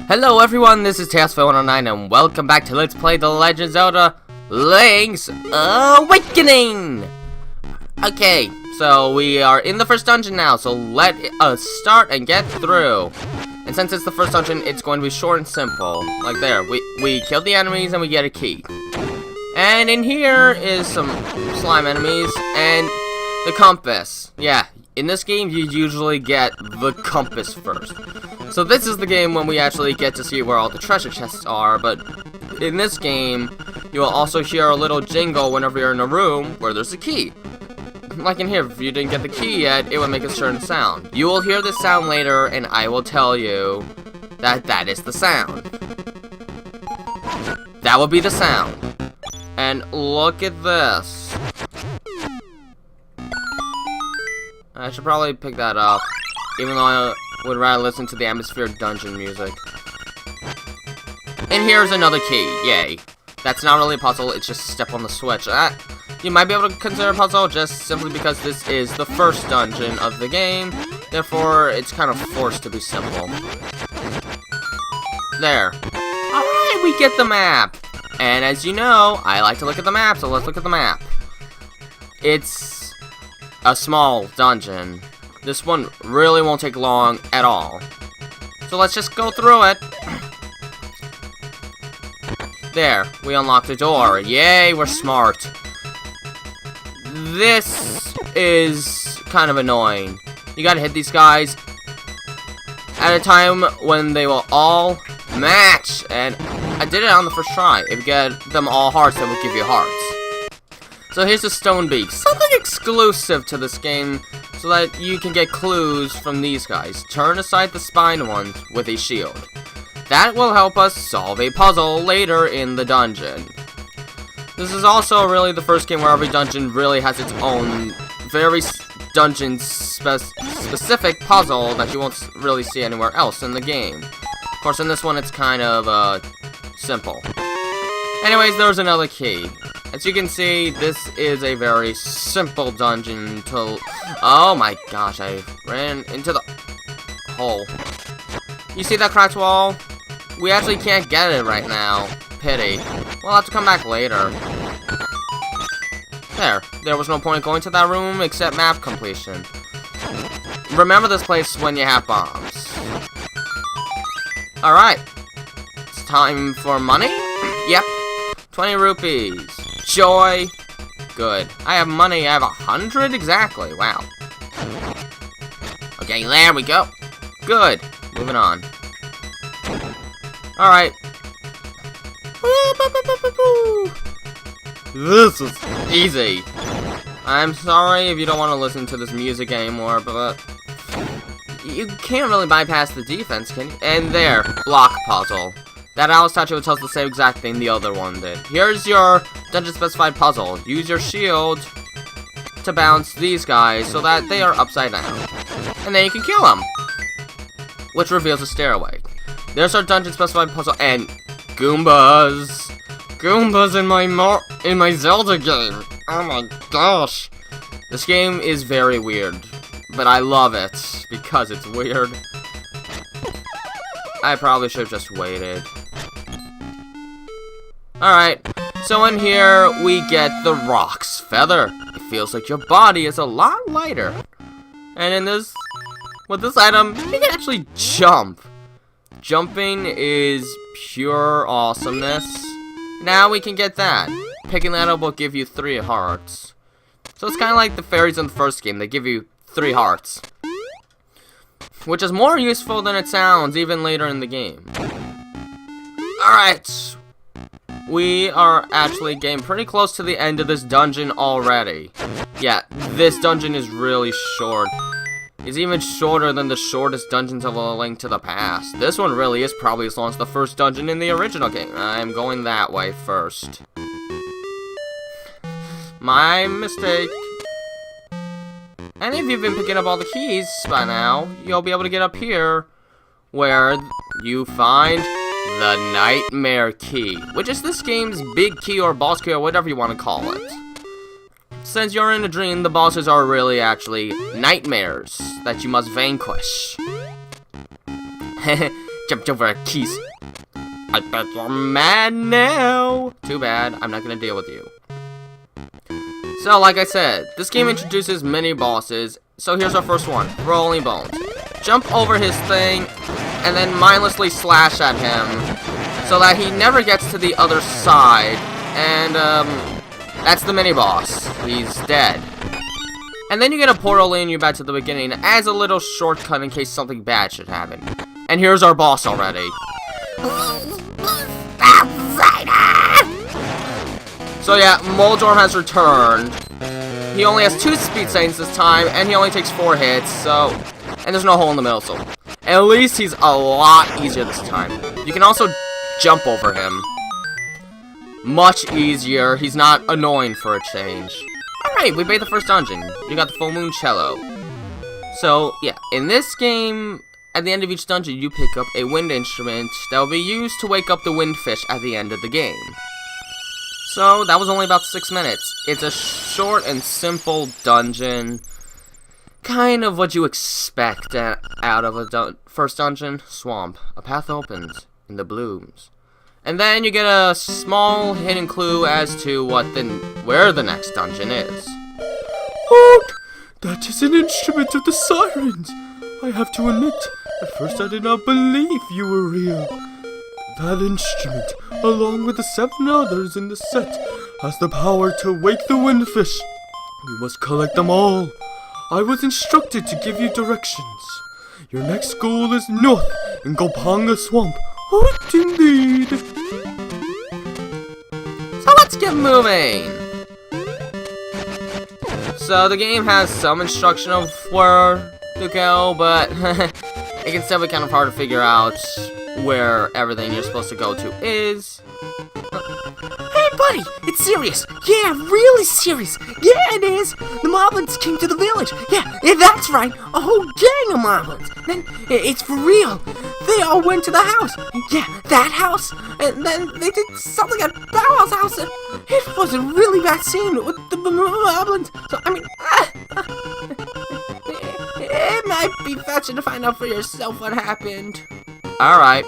Hello everyone, this is Tailsfell109 and welcome back to Let's Play The Legend of Zelda Link's Awakening! Okay, so we are in the first dungeon now, so let us start and get through. And since it's the first dungeon, it's going to be short and simple. Like there, we kill the enemies and we get a key. And in here is some slime enemies and the compass. Yeah, in this game you usually get the compass first. So this is the game when we actually get to see where all the treasure chests are, but in this game, you will also hear a little jingle whenever you're in a room where there's a key. Like in here, if you didn't get the key yet, it would make a certain sound. You will hear this sound later, and I will tell you that that is the sound. That will be the sound. And look at this. I should probably pick that up, even though I would rather listen to the atmosphere dungeon music. And here's another key, yay. That's not really a puzzle, it's just a step on the switch. You might be able to consider a puzzle just simply because this is the first dungeon of the game, therefore it's kind of forced to be simple. There. Alright, we get the map! And as you know, I like to look at the map, so let's look at the map. It's a small dungeon. This one really won't take long at all. So let's just go through it. There, we unlocked the door. Yay, we're smart. This is kind of annoying. You gotta hit these guys at a time when they will all match. And I did it on the first try. If you get them all hearts, they will give you hearts. So here's the stone beak. Something exclusive to this game, so that you can get clues from these guys. Turn aside the spine ones with a shield. That will help us solve a puzzle later in the dungeon. This is also really the first game where every dungeon really has its own very dungeon specific puzzle that you won't really see anywhere else in the game. Of course, in this one it's kind of simple. Anyways, there's another key. As you can see, this is a very simple dungeon to... Oh my gosh, I ran into the hole. You see that cracked wall? We actually can't get it right now. Pity. We'll have to come back later. There was no point in going to that room except map completion. Remember this place when you have bombs. Alright. It's time for money? Yep. 20 rupees. Joy. Good. I have money. I have 100 exactly. Wow. Okay, there we go. Good. Moving on. Alright. This is easy. I'm sorry if you don't want to listen to this music anymore, but you can't really bypass the defense, can you? And there. Block puzzle. That owl statue tells the same exact thing the other one did. Here's your dungeon-specified puzzle. Use your shield to bounce these guys so that they are upside down. And then you can kill them. Which reveals a stairway. There's our dungeon-specified puzzle and Goombas. Goombas in my Zelda game. Oh my gosh. This game is very weird. But I love it because it's weird. I probably should have just waited. Alright, so in here we get the Rock's Feather. It feels like your body is a lot lighter. And with this item, you can actually jump. Jumping is pure awesomeness. Now we can get that. Picking that up will give you 3 hearts. So it's kind of like the fairies in the first game. They give you 3 hearts. Which is more useful than it sounds, even later in the game. Alright. We are actually getting pretty close to the end of this dungeon already. Yeah, this dungeon is really short. It's even shorter than the shortest dungeons of A Link to the Past. This one really is probably as long as the first dungeon in the original game. I'm going that way first. My mistake. And if you've been picking up all the keys by now, you'll be able to get up here where you find the Nightmare Key, which is this game's big key or boss key or whatever you want to call it. Since you're in a dream, the bosses are really actually nightmares that you must vanquish. jumped over a keys. I bet you're mad now. Too bad, I'm not gonna deal with you. So, like I said, this game introduces mini bosses. So here's our first one, Rolling Bones. Jump over his thing, and then mindlessly slash at him, so that he never gets to the other side. And, that's the mini boss. He's dead. And then you get a portal leading you back to the beginning as a little shortcut in case something bad should happen. And here's our boss already. So yeah, Moldorm has returned. He only has 2 speed settings this time, and he only takes 4 hits, so... And there's no hole in the middle, so... At least he's a lot easier this time. You can also jump over him. Much easier. He's not annoying for a change. Alright, we made the first dungeon. You got the Full Moon Cello. So, yeah, in this game, at the end of each dungeon, you pick up a wind instrument that will be used to wake up the windfish at the end of the game. So, that was only about 6 minutes. It's a short and simple dungeon. Kind of what you expect out of a first dungeon. Swamp. A path opens in the blooms. And then you get a small hidden clue as to where the next dungeon is. Halt! That is an instrument of the sirens. I have to admit, at first I did not believe you were real. That instrument, along with the 7 others in the set, has the power to wake the windfish. We must collect them all. I was instructed to give you directions. Your next goal is north in Gopanga Swamp. What indeed? So let's get moving. So the game has some instruction of where to go, but it can still be kind of hard to figure out where everything you're supposed to go to is. Hey buddy, it's serious. Yeah, really serious. Yeah, it is. The moblins came to the village. Yeah, that's right. A whole gang of moblins. Then, it's for real. They all went to the house. Yeah, that house. And then they did something at Bowow's house. It was a really bad scene with the moblins. So, I mean, it might be fetching to find out for yourself what happened. Alright,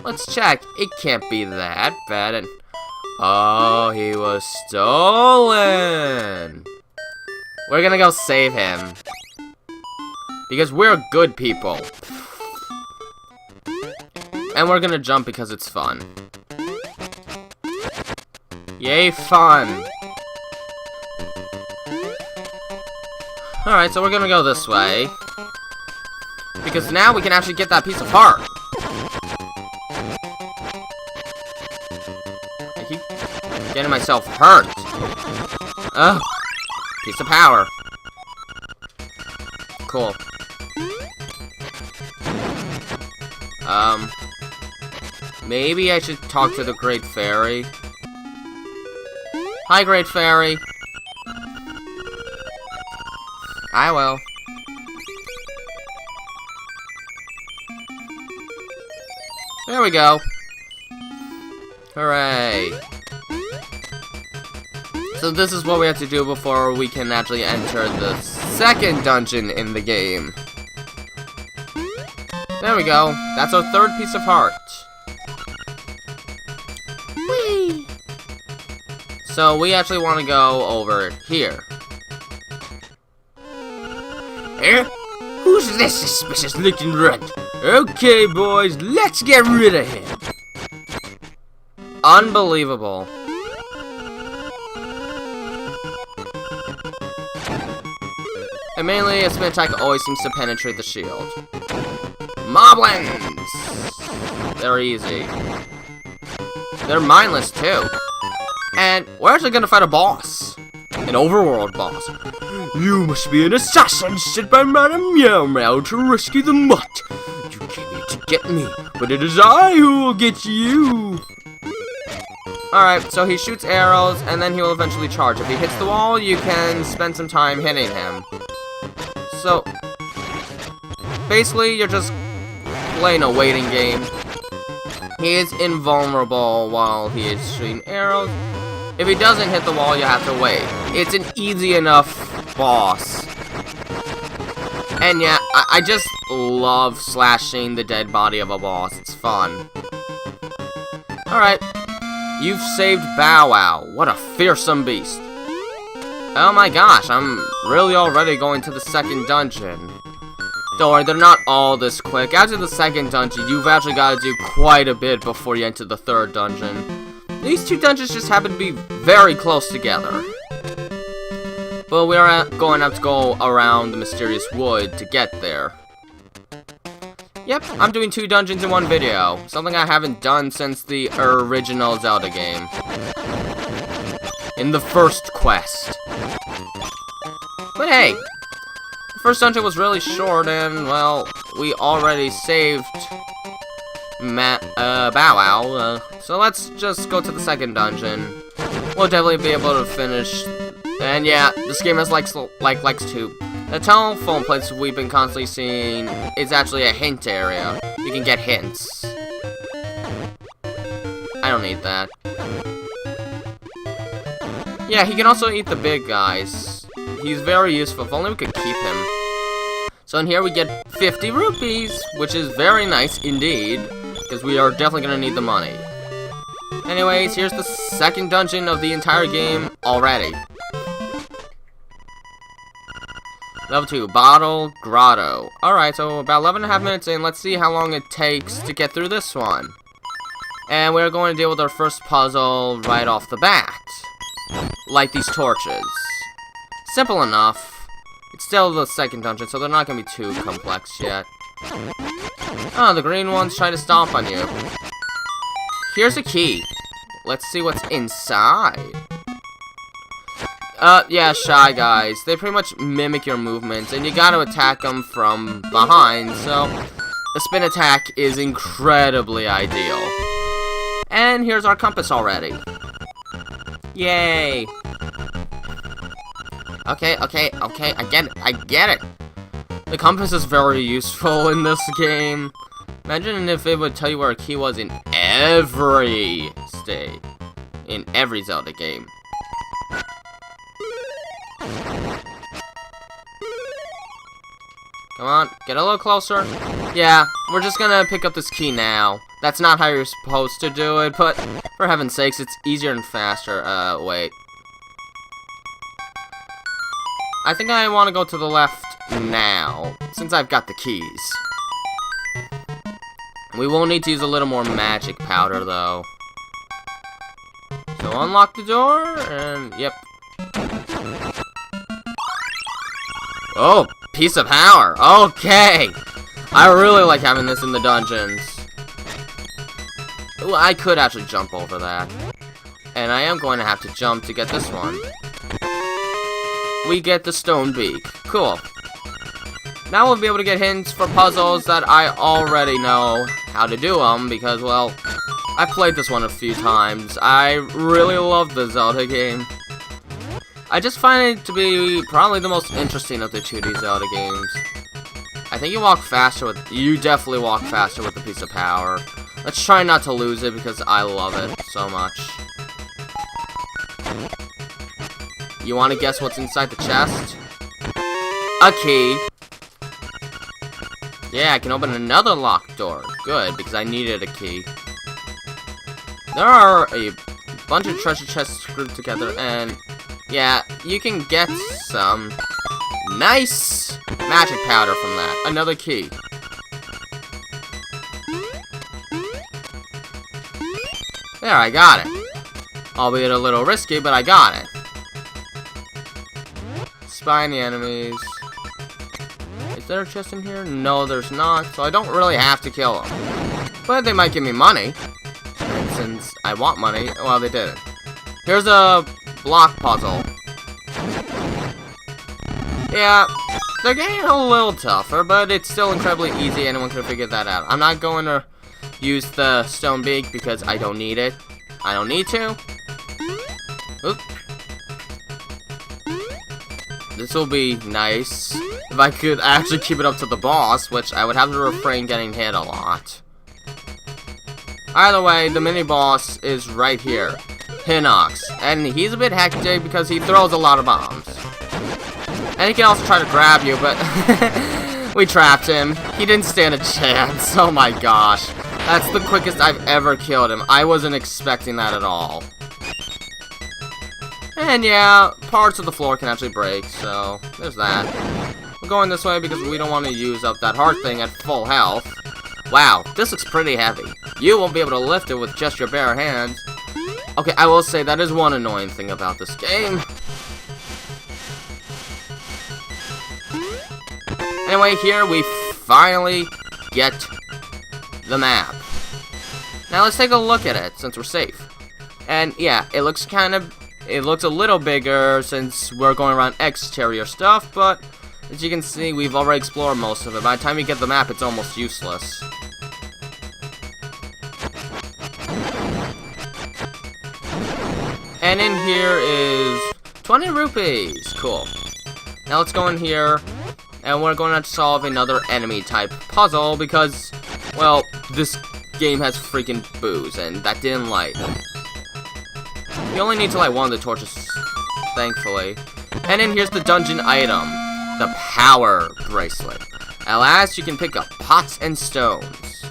let's check. It can't be that bad. And oh, he was stolen. We're gonna go save him. Because we're good people. And we're gonna jump because it's fun. Yay, fun. Alright, so we're gonna go this way. Because now we can actually get that piece of heart. I keep getting myself hurt. Ugh. Piece of power. Cool. Maybe I should talk to the Great Fairy. Hi, Great Fairy. I will. There we go. Hooray. So this is what we have to do before we can actually enter the second dungeon in the game. There we go. That's our 3rd piece of heart. Whee! So we actually want to go over here. Eh? Who's this suspicious looking runt? Okay, boys, let's get rid of him. Unbelievable. And mainly, a spin attack always seems to penetrate the shield. Moblins! They're easy. They're mindless, too. And we're actually gonna fight a boss. An overworld boss. You must be an assassin sent by Madame Meow Meow to rescue the mutt. You came here to get me, but it is I who will get you. Alright, so he shoots arrows, and then he will eventually charge. If he hits the wall, you can spend some time hitting him. So, basically, you're just playing a waiting game. He is invulnerable while he is shooting arrows. If he doesn't hit the wall, you have to wait. It's an easy enough boss. And yeah, I just love slashing the dead body of a boss. It's fun. Alright. You've saved Bow Wow. What a fearsome beast. Oh my gosh, I'm really already going to the second dungeon. Don't worry, they're not all this quick. After the second dungeon, you've actually got to do quite a bit before you enter the third dungeon. These two dungeons just happen to be very close together. But we are going to have to go around the mysterious wood to get there. Yep, I'm doing 2 dungeons in one video. Something I haven't done since the original Zelda game. In the first quest. But hey, the first dungeon was really short and, well, we already saved Bow Wow. So let's just go to the second dungeon. We'll definitely be able to finish. And yeah, this game has likes too. The telephone place we've been constantly seeing is actually a hint area. You can get hints. I don't need that. Yeah, he can also eat the big guys. He's very useful. If only we could keep him. So in here we get 50 rupees, which is very nice indeed, because we are definitely going to need the money. Anyways, here's the second dungeon of the entire game already. Level 2, Bottle Grotto. Alright, so about 11.5 minutes in. Let's see how long it takes to get through this one. And we're going to deal with our first puzzle right off the bat. Light these torches. Simple enough. It's still the second dungeon, so they're not going to be too complex yet. Oh, the green ones try to stomp on you. Here's a key. Let's see what's inside. Yeah, Shy Guys. They pretty much mimic your movements, and you gotta attack them from behind, so the spin attack is incredibly ideal. And here's our compass already. Yay! Okay, I get it. The compass is very useful in this game. Imagine if it would tell you where a key was in every state. In every Zelda game. Come on, get a little closer. Yeah, we're just gonna pick up this key now. That's not how you're supposed to do it, but for heaven's sakes, it's easier and faster. Wait. I think I want to go to the left now, since I've got the keys. We will need to use a little more magic powder, though. So unlock the door, and yep. Oh, piece of power. Okay. I really like having this in the dungeons. Ooh, I could actually jump over that. And I am going to have to jump to get this one. We get the stone beak. Cool. Now we'll be able to get hints for puzzles that I already know how to do them because, well, I've played this one a few times. I really love the Zelda game. I just find it to be probably the most interesting of the 2D Zelda games. I think you definitely walk faster with the piece of power. Let's try not to lose it because I love it so much. You want to guess what's inside the chest? A key. Yeah, I can open another locked door. Good, because I needed a key. There are a bunch of treasure chests grouped together, and yeah, you can get some nice magic powder from that. Another key. There, I got it. Albeit a little risky, but I got it. Spiny enemies. Is there a chest in here? No, there's not, so I don't really have to kill them. But they might give me money. And since I want money, well, they didn't. Here's a block puzzle. Yeah, they're getting a little tougher, but it's still incredibly easy. Anyone could have figured that out. I'm not going to use the stone beak because I don't need it. I don't need to. Oop. This will be nice if I could actually keep it up to the boss, which I would have to refrain getting hit a lot. Either way, the mini-boss is right here. Hinox. And he's a bit hectic because he throws a lot of bombs. And he can also try to grab you, but We trapped him. He didn't stand a chance. Oh my gosh. That's the quickest I've ever killed him. I wasn't expecting that at all. And yeah, parts of the floor can actually break, so there's that. We're going this way because we don't want to use up that heart thing at full health. Wow, this looks pretty heavy. You won't be able to lift it with just your bare hands. Okay, I will say that is one annoying thing about this game. Anyway, here we finally get the map. Now let's take a look at it since we're safe. And yeah, it looks a little bigger since we're going around exterior stuff, but as you can see, we've already explored most of it. By the time you get the map, it's almost useless. And in here is 20 rupees. Cool. Now let's go in here, and we're going to solve another enemy type puzzle because, well, this game has freaking booze, and that didn't light. You only need to light one of the torches, thankfully. And then here's the dungeon item, the power bracelet. At last, you can pick up pots and stones.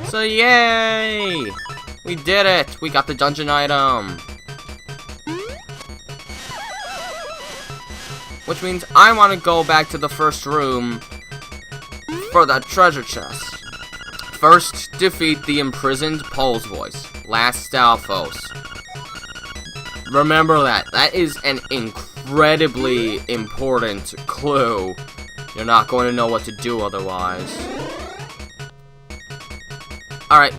So yay! We did it! We got the dungeon item. Which means I want to go back to the first room for that treasure chest. First, defeat the imprisoned Pole's voice. Last, Stalfos. Remember that. That is an incredibly important clue. You're not going to know what to do otherwise. Alright.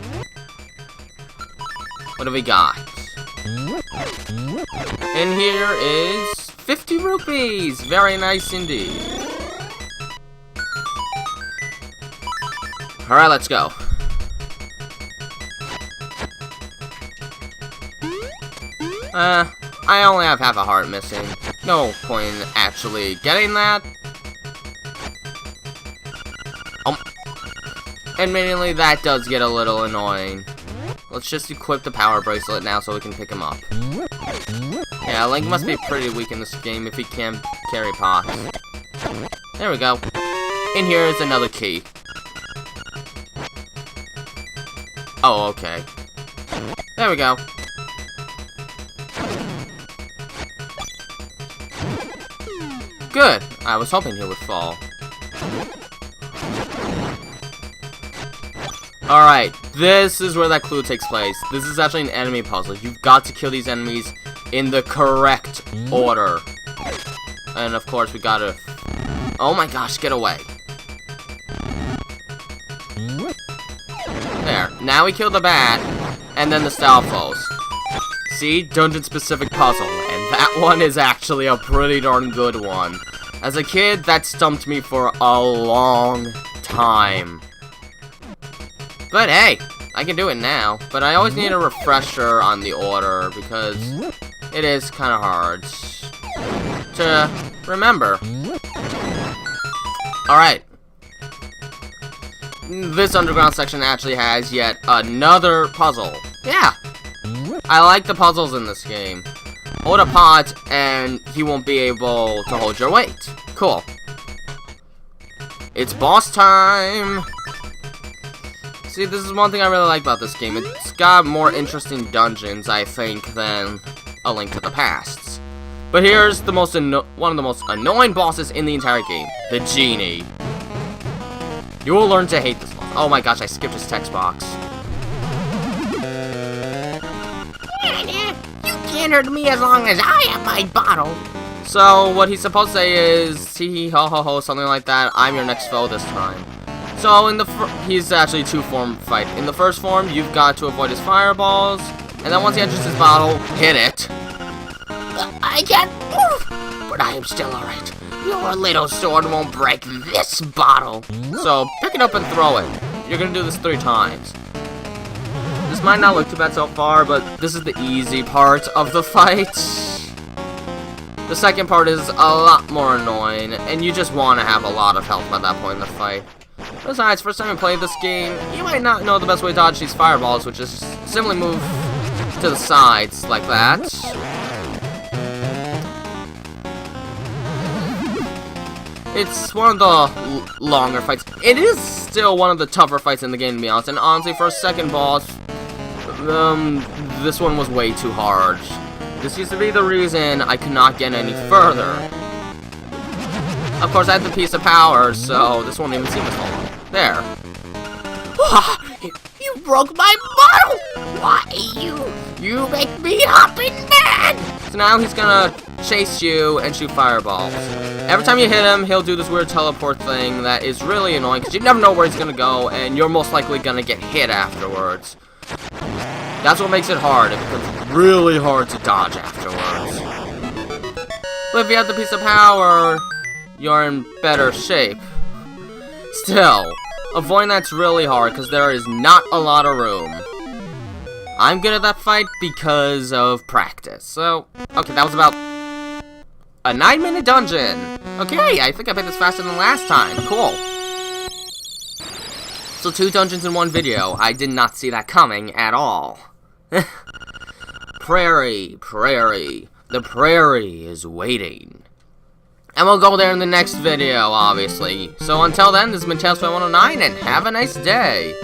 What do we got? In here is 50 rupees. Very nice indeed. Alright, let's go. I only have half a heart missing. No point in actually getting that. Admittedly, that does get a little annoying. Let's just equip the power bracelet now so we can pick him up. Yeah, Link must be pretty weak in this game if he can't carry pots. There we go. In here is another key. Oh, okay. There we go. Good. I was hoping he would fall. Alright, this is where that clue takes place. This is actually an enemy puzzle. You've got to kill these enemies in the correct order. And of course, we gotta... Oh my gosh, get away. There. Now we kill the bat, and then the Stalfos. See? Dungeon-specific puzzle. And that one is actually a pretty darn good one. As a kid, that stumped me for a long time. But hey, I can do it now. But I always need a refresher on the order because it is kind of hard to remember. Alright. This underground section actually has yet another puzzle. Yeah. I like the puzzles in this game. Hold a pot and he won't be able to hold your weight. Cool. It's boss time. See, this is one thing I really like about this game. It's got more interesting dungeons, I think, than A Link to the Past. But here's the one of the most annoying bosses in the entire game, the Genie. You will learn to hate this boss. Oh my gosh, I skipped his text box. You can't hurt me as long as I have my bottle. So, what he's supposed to say is, hee hee ho ho ho, something like that. I'm your next foe this time. So, he's actually a two-form fight. In the first form, you've got to avoid his fireballs, and then once he enters his bottle, hit it. I can't move, but I am still alright. Your little sword won't break this bottle. So, pick it up and throw it. You're gonna do this 3 times. This might not look too bad so far, but this is the easy part of the fight. The second part is a lot more annoying, and you just want to have a lot of health by that point in the fight. Besides, first time you play this game, you might not know the best way to dodge these fireballs, which is simply move to the sides like that. It's one of the longer fights. It is still one of the tougher fights in the game, to be honest. And honestly, for a second boss, this one was way too hard. This used to be the reason I could not get any further. Of course, I had the piece of power, so this won't even seem as long. There. You broke my bottle! Why, you make me hopping mad! So now he's gonna chase you and shoot fireballs. Every time you hit him, he'll do this weird teleport thing that is really annoying, because you never know where he's gonna go, and you're most likely gonna get hit afterwards. That's what makes it hard. It becomes really hard to dodge afterwards. But if you have the piece of power, you're in better shape. Still, avoiding that's really hard because there is not a lot of room. I'm good at that fight because of practice. So, okay, that was about a 9-minute dungeon. Okay, I think I played this faster than last time. Cool. So 2 dungeons in 1 video. I did not see that coming at all. Prairie, prairie. The prairie is waiting. And we'll go there in the next video, obviously. So until then, this has been Tales 109, and have a nice day.